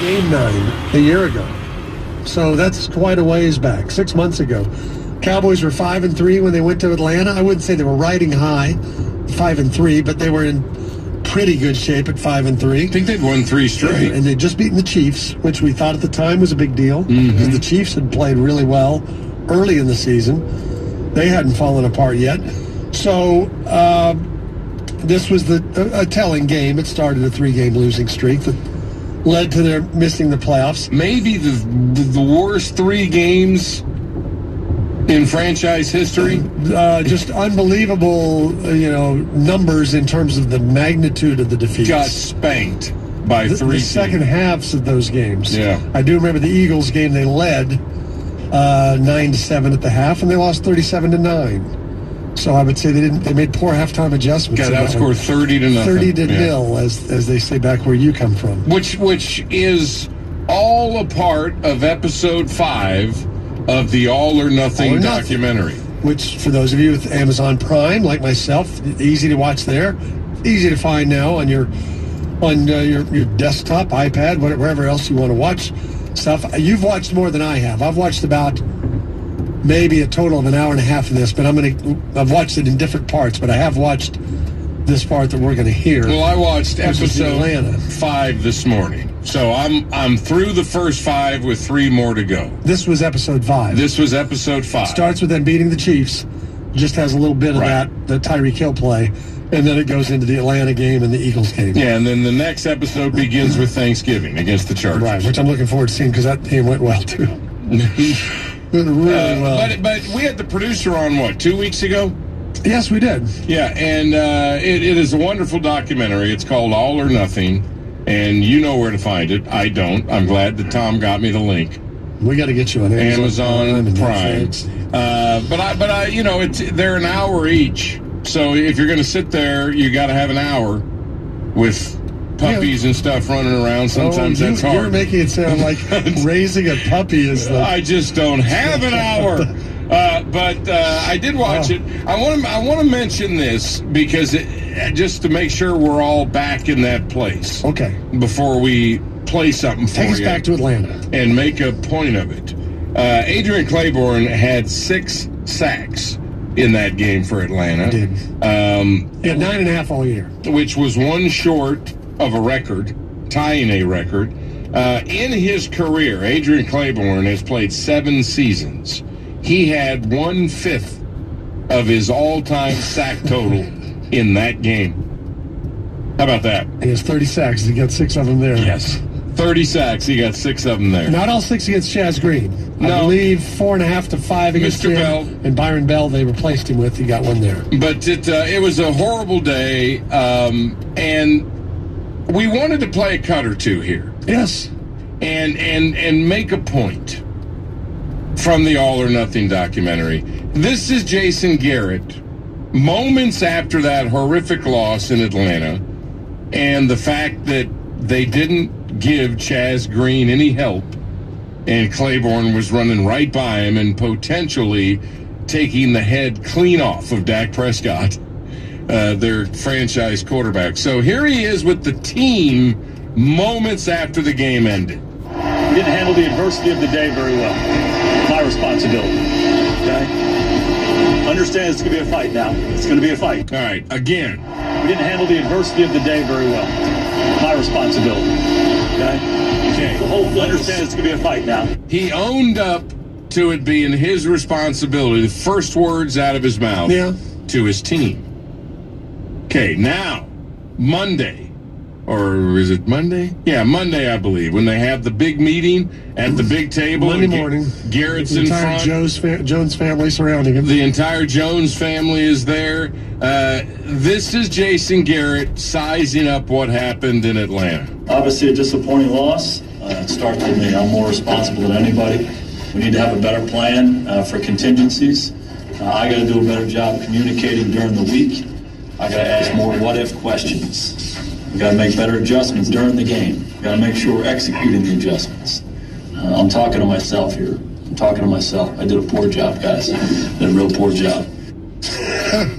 Game 9 a year ago. So that's quite a ways back, 6 months ago. Cowboys were 5-3 when they went to Atlanta. I wouldn't say they were riding high, 5-3, but they were in pretty good shape at 5-3. I think they'd won 3 straight. And they'd just beaten the Chiefs, which we thought at the time was a big deal, because the Chiefs had played really well early in the season. They hadn't fallen apart yet. So this was a telling game. It started a 3-game losing streak that led to their missing the playoffs. Maybe the worst 3 games in franchise history. Just unbelievable, numbers in terms of the magnitude of the defeats. Got spanked by 3 The teams. second halves of those games. Yeah. I do remember the Eagles game. They led 9-7 at the half, and they lost 37-9. So I would say they made poor halftime adjustments. Got outscored 30-0. 30-0, as they say back where you come from. Which is all a part of episode 5 of the All or Nothing documentary. Which, for those of you with Amazon Prime, like myself, easy to watch there. Easy to find now on your desktop, iPad, wherever else you want to watch stuff. You've watched more than I have. I've watched about maybe a total of an hour and a half of this, but I've watched it in different parts, but I have watched this part that we're going to hear. Well, I watched episode 5 this morning. So I'm through the first 5 with 3 more to go. This was episode 5. This was episode 5. Starts with them beating the Chiefs. Just has a little bit of the Tyreek Hill play. And then it goes into the Atlanta game and the Eagles game. Yeah, and then the next episode begins with Thanksgiving against the Chargers. Right, which I'm looking forward to seeing because that game went well, too. Really well. But we had the producer on, 2 weeks ago? Yes, we did. Yeah, and it is a wonderful documentary. It's called All or Nothing, and you know where to find it. I don't. I'm glad that Tom got me the link. We got to get you on Amazon Prime. They're an hour each. So if you're going to sit there, you got to have an hour with puppies and stuff running around. Sometimes that's hard. You're making it sound like raising a puppy is the... I just don't have an hour. But I did watch it. I want to mention this because just to make sure we're all back in that place. Okay. Before we play something for you. Take us back to Atlanta. And make a point of it. Adrian Claiborne had 6 sacks in that game for Atlanta. He did. He had 9.5 all year. Which was 1 short of a record, tying a record. In his career, Adrian Claiborne has played 7 seasons. He had 1/5 of his all-time sack total in that game. How about that? He has 30 sacks. He got 6 of them there. Yes. 30 sacks. He got 6 of them there. Not all 6 against Chaz Green. No. I believe 4.5 to 5 against Mr. him. Bell. And Byron Bell, they replaced him with. He got 1 there. But it was a horrible day, and we wanted to play a cut or two here. Yes. And make a point from the All or Nothing documentary. This is Jason Garrett, moments after that horrific loss in Atlanta, and the fact that they didn't give Chaz Green any help, and Claiborne was running right by him and potentially taking the head clean off of Dak Prescott, their franchise quarterback. So here he is with the team moments after the game ended. We didn't handle the adversity of the day very well. My responsibility. Okay? Understand it's going to be a fight now. It's going to be a fight. All right, again. We didn't handle the adversity of the day very well. My responsibility. Okay? Understand it's going to be a fight now. He owned up to it being his responsibility, the first words out of his mouth to his team. Okay, now, Monday. Or is it Monday? Yeah, Monday, I believe, when they have the big meeting at the big table. Monday morning. Garrett's in front. The entire Jones family surrounding him. The entire Jones family is there. This is Jason Garrett sizing up what happened in Atlanta. Obviously a disappointing loss. It starts with me. I'm more responsible than anybody. We need to have a better plan for contingencies. I got to do a better job communicating during the week. I got to ask more what-if questions. We got to make better adjustments during the game. We got to make sure we're executing the adjustments. I'm talking to myself here. I'm talking to myself. I did a poor job, guys. I did a real poor job.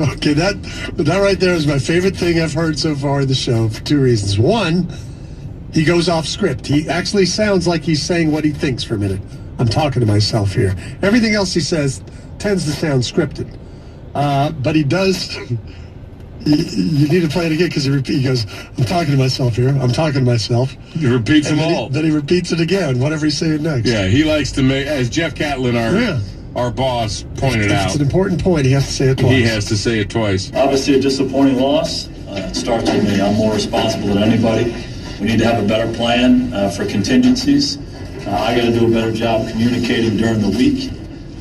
Okay, that right there is my favorite thing I've heard so far in the show for 2 reasons. One, He goes off script. He actually sounds like he's saying what he thinks for a minute. I'm talking to myself here. Everything else he says tends to sound scripted. But he does... You need to play it again because he goes, I'm talking to myself here. I'm talking to myself. He repeats them all. Then he repeats it again, whatever he's saying next. Yeah, he likes to make, as Jeff Catlin, our boss, pointed out. It's an important point. He has to say it twice. He has to say it twice. Obviously, a disappointing loss. It starts with me. I'm more responsible than anybody. We need to have a better plan for contingencies. I got to do a better job communicating during the week.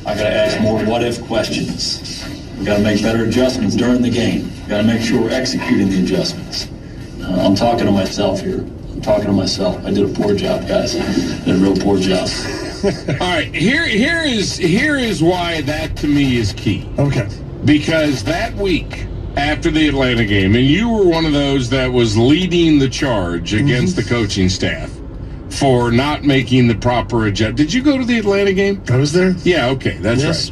I got to ask more what-if questions. We got to make better adjustments during the game. We got to make sure we're executing the adjustments. I'm talking to myself here. I'm talking to myself. I did a poor job, guys. I did a real poor job. All right, here is why that to me is key. Okay. Because that week after the Atlanta game, and you were one of those that was leading the charge against the coaching staff for not making the proper adjustment. Did you go to the Atlanta game? I was there. Yeah, okay, that's right.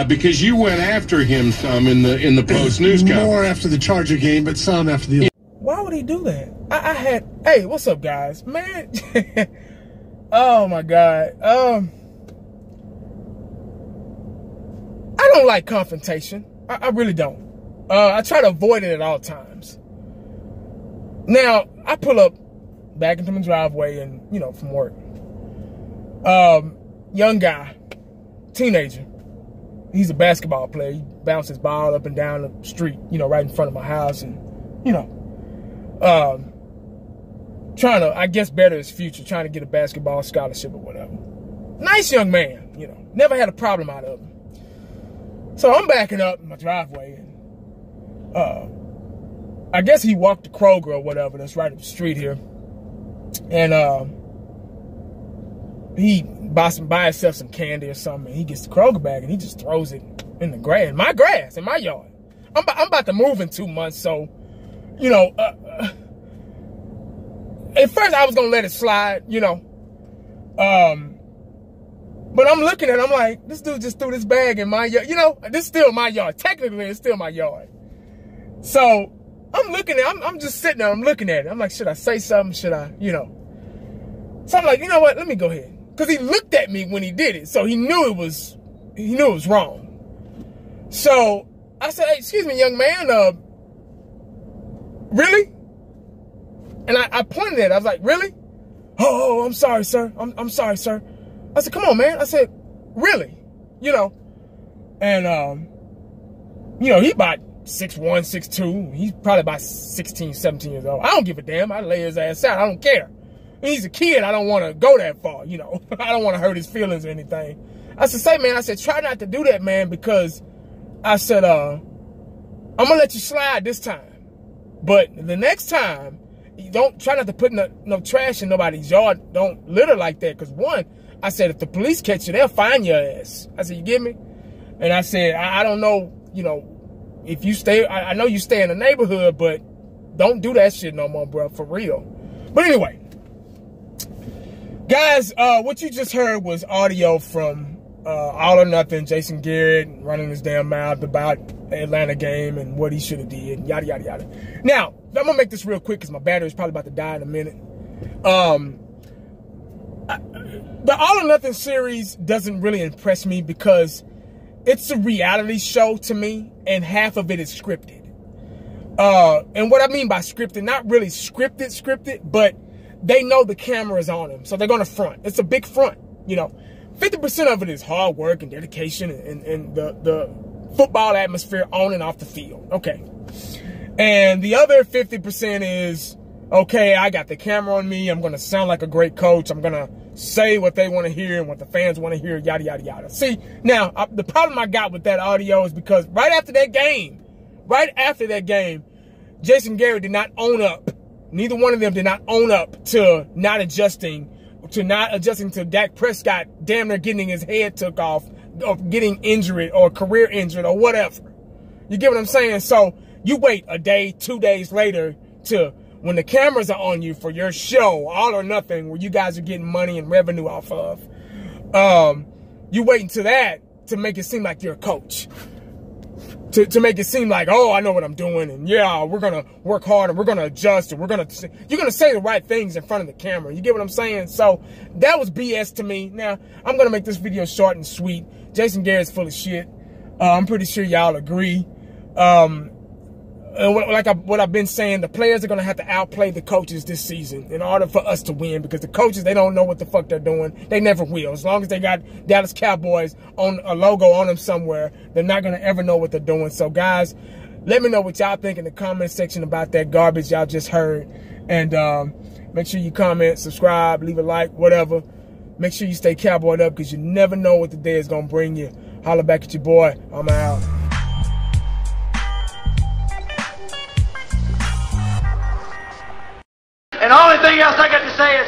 Because you went after him some in the post news conference. More after the Charger game, but some after the. Why would he do that? Hey, what's up, guys? Man, oh my God. I don't like confrontation. I really don't. I try to avoid it at all times. Now, I pull up back into my driveway and, from work. Young guy, teenager. He's a basketball player. He bounces ball up and down the street, right in front of my house. And, trying to, I guess, better his future, trying to get a basketball scholarship or whatever. Nice young man, never had a problem out of him. So I'm backing up in my driveway, and I guess he walked to Kroger or whatever that's right up the street here. And he buys himself some candy or something, and he gets the Kroger bag and he just throws it in the grass, in my yard. I'm about to move in 2 months, so at first I was gonna let it slide, but I'm looking at it, I'm like, this dude just threw this bag in my yard. This is still my yard. Technically, it's still my yard. So I'm looking at it, I'm just sitting there, I'm looking at it. I'm like, should I say something? Should I, So I'm like, you know what? Let me go ahead. Because he looked at me when he did it, so he knew it was wrong. So I said, hey, excuse me, young man, really? And I pointed at it. I was like, really? Oh, I'm sorry, sir. I'm sorry, sir. I said, come on, man. I said, really? And, he about 6'1", 6'2". He's probably about 16, 17 years old. I don't give a damn. I lay his ass out. I don't care. He's a kid. I don't want to go that far, I don't want to hurt his feelings or anything. I said, say, man, I said, try not to do that, man, because I said, I'm going to let you slide this time. But the next time, you don't try not to put no trash in nobody's yard. Don't litter like that. Because one, I said, if the police catch you, they'll find your ass. I said, you get me? And I said, I don't know, if you stay, I know you stay in the neighborhood, but don't do that shit no more, bro, for real. But anyway, guys, what you just heard was audio from All or Nothing, Jason Garrett running his damn mouth about the Atlanta game and what he should have did, yada, yada, yada. Now, I'm going to make this real quick because my battery's probably about to die in a minute. The All or Nothing series doesn't really impress me because it's a reality show to me, and half of it is scripted. And what I mean by scripted, not really scripted, but they know the camera is on them, so they're going to front. It's a big front, 50% of it is hard work and dedication and the football atmosphere on and off the field. Okay. And the other 50% is, okay, I got the camera on me. I'm going to sound like a great coach. I'm going to say what they want to hear and what the fans want to hear, yada, yada, yada. See, now, the problem I got with that audio is because right after that game, Jason Garrett did not own up. Neither one of them did not own up to not adjusting to Dak Prescott damn near getting his head took off or getting injured or career injured or whatever. You get what I'm saying? So you wait a day, 2 days later to when the cameras are on you for your show, All or Nothing, where you guys are getting money and revenue off of. You wait until that to make it seem like you're a coach. to make it seem like, oh, I know what I'm doing, and yeah, we're gonna work hard and we're gonna adjust, and you're gonna say the right things in front of the camera. You get what I'm saying? So that was BS to me. Now I'm gonna make this video short and sweet. Jason Garrett's full of shit. I'm pretty sure y'all agree. And what I've been saying, the players are going to have to outplay the coaches this season in order for us to win, because the coaches, they don't know what the fuck they're doing. They never will. As long as they got Dallas Cowboys on a logo on them somewhere, they're not going to ever know what they're doing. So, guys, let me know what y'all think in the comment section about that garbage y'all just heard. And make sure you comment, subscribe, leave a like, whatever. Make sure you stay cowboyed up, because you never know what the day is going to bring you. Holla back at your boy. I'm out. And the only thing else I got to say is,